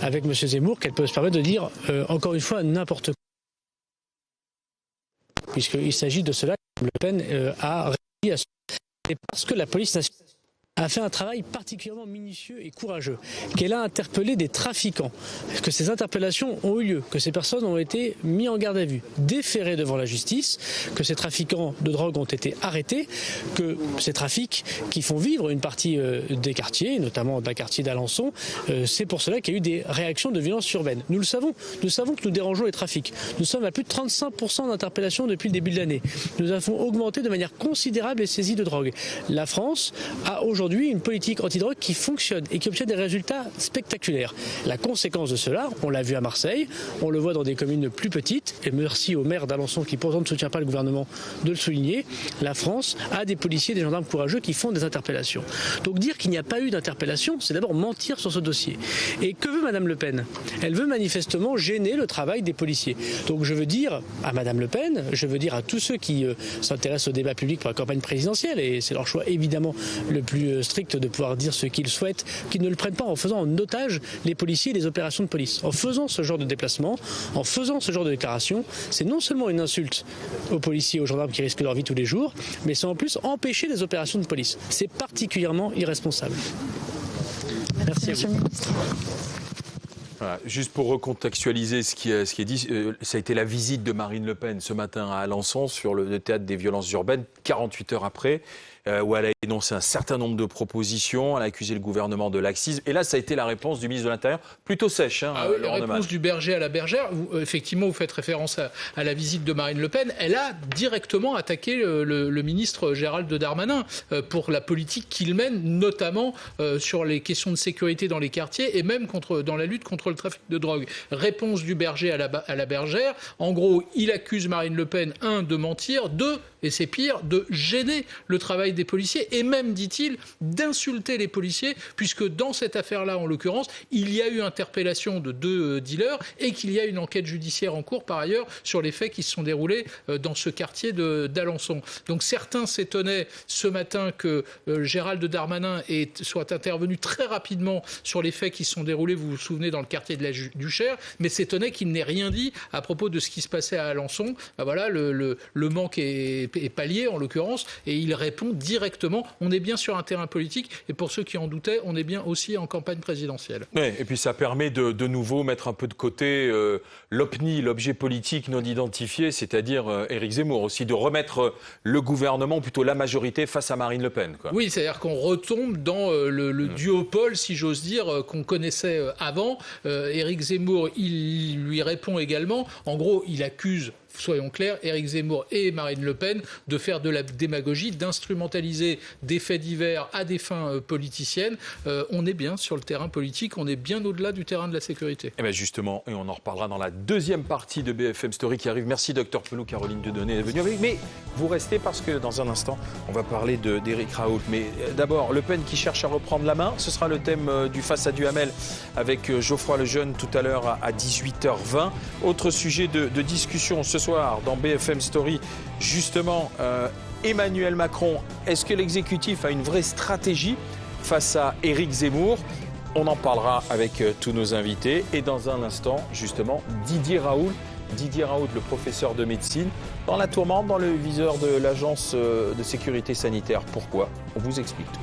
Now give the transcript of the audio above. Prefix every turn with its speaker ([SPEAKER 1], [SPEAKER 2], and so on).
[SPEAKER 1] avec M. Zemmour qu'elle peut se permettre de dire, encore une fois, n'importe quoi. Puisqu'il s'agit de cela que Le Pen a réussi à se... Et parce que la police nationale a fait un travail particulièrement minutieux et courageux, qu'elle a interpellé des trafiquants, que ces interpellations ont eu lieu, que ces personnes ont été mises en garde à vue, déférées devant la justice, que ces trafiquants de drogue ont été arrêtés, que ces trafics qui font vivre une partie des quartiers, notamment d'un quartier d'Alençon, c'est pour cela qu'il y a eu des réactions de violence urbaine. Nous le savons, nous savons que nous dérangeons les trafics. Nous sommes à plus de 35% d'interpellations depuis le début de l'année. Nous avons augmenté de manière considérable les saisies de drogue. La France a aujourd'hui une politique antidrogue qui fonctionne et qui obtient des résultats spectaculaires. La conséquence de cela, on l'a vu à Marseille, on le voit dans des communes plus petites, et merci au maire d'Alençon qui pourtant ne soutient pas le gouvernement de le souligner, la France a des policiers, des gendarmes courageux qui font des interpellations. Donc dire qu'il n'y a pas eu d'interpellation, c'est d'abord mentir sur ce dossier. Et que veut Madame Le Pen? Elle veut manifestement gêner le travail des policiers. Donc je veux dire à Madame Le Pen, je veux dire à tous ceux qui s'intéressent au débat public pour la campagne présidentielle, et c'est leur choix évidemment le plus strict de pouvoir dire ce qu'ils souhaitent, qu'ils ne le prennent pas en faisant en otage les policiers et les opérations de police. En faisant ce genre de déplacement, en faisant ce genre de déclaration, c'est non seulement une insulte aux policiers et aux gendarmes qui risquent leur vie tous les jours, mais c'est en plus empêcher les opérations de police. C'est particulièrement irresponsable. Merci à vous.
[SPEAKER 2] Voilà, juste pour recontextualiser ce qui est dit, ça a été la visite de Marine Le Pen ce matin à Alençon sur le théâtre des violences urbaines, 48 heures après, où elle a énoncé un certain nombre de propositions, elle a accusé le gouvernement de laxisme. Et là, ça a été la réponse du ministre de l'Intérieur, plutôt sèche.
[SPEAKER 3] Oui, la réponse du berger à la bergère. Effectivement, vous faites référence à la visite de Marine Le Pen. Elle a directement attaqué le ministre Gérald Darmanin pour la politique qu'il mène, notamment sur les questions de sécurité dans les quartiers et même dans la lutte contre le trafic de drogue. Réponse du berger à la bergère. En gros, il accuse Marine Le Pen, 1, de mentir, 2, et c'est pire, de gêner le travail des policiers et même, dit-il, d'insulter les policiers, puisque dans cette affaire-là, en l'occurrence, il y a eu interpellation de 2 dealers et qu'il y a une enquête judiciaire en cours, par ailleurs, sur les faits qui se sont déroulés dans ce quartier d'Alençon. Donc certains s'étonnaient ce matin que Gérald Darmanin soit intervenu très rapidement sur les faits qui se sont déroulés, vous vous souvenez, dans le quartier de la Duchère, mais s'étonnaient qu'il n'ait rien dit à propos de ce qui se passait à Alençon. Ben voilà, le manque est pallié, en l'occurrence, et il répond directement. On est bien sur un terrain politique, et pour ceux qui en doutaient, on est bien aussi en campagne présidentielle.
[SPEAKER 2] Ouais, et puis ça permet de nouveau mettre un peu de côté l'OPNI, l'objet politique non identifié, c'est-à-dire Éric Zemmour, aussi de remettre le gouvernement, plutôt la majorité, face à Marine Le Pen, quoi.
[SPEAKER 3] Oui, c'est-à-dire qu'on retombe dans le duopole, si j'ose dire, qu'on connaissait avant. Éric Zemmour, il lui répond également. En gros, il accuse, soyons clairs, Éric Zemmour et Marine Le Pen de faire de la démagogie, d'instrumentaliser des faits divers à des fins politiciennes. On est bien sur le terrain politique, on est bien au-delà du terrain de la sécurité.
[SPEAKER 2] Et bien justement, et on en reparlera dans la deuxième partie de BFM Story qui arrive. Merci Dr Pelou, Caroline Dieudonné est venue avec. Mais vous restez parce que dans un instant, on va parler d'Éric Raoult. Mais d'abord, Le Pen qui cherche à reprendre la main. Ce sera le thème du Face à Duhamel avec Geoffroy Lejeune tout à l'heure à 18h20. Autre sujet de discussion ce soir dans BFM Story, justement, Emmanuel Macron, est-ce que l'exécutif a une vraie stratégie face à Éric Zemmour? On en parlera avec tous nos invités. Et dans un instant, justement, Didier Raoult, le professeur de médecine, dans la tourmente, dans le viseur de l'agence de sécurité sanitaire. Pourquoi? On vous explique tout.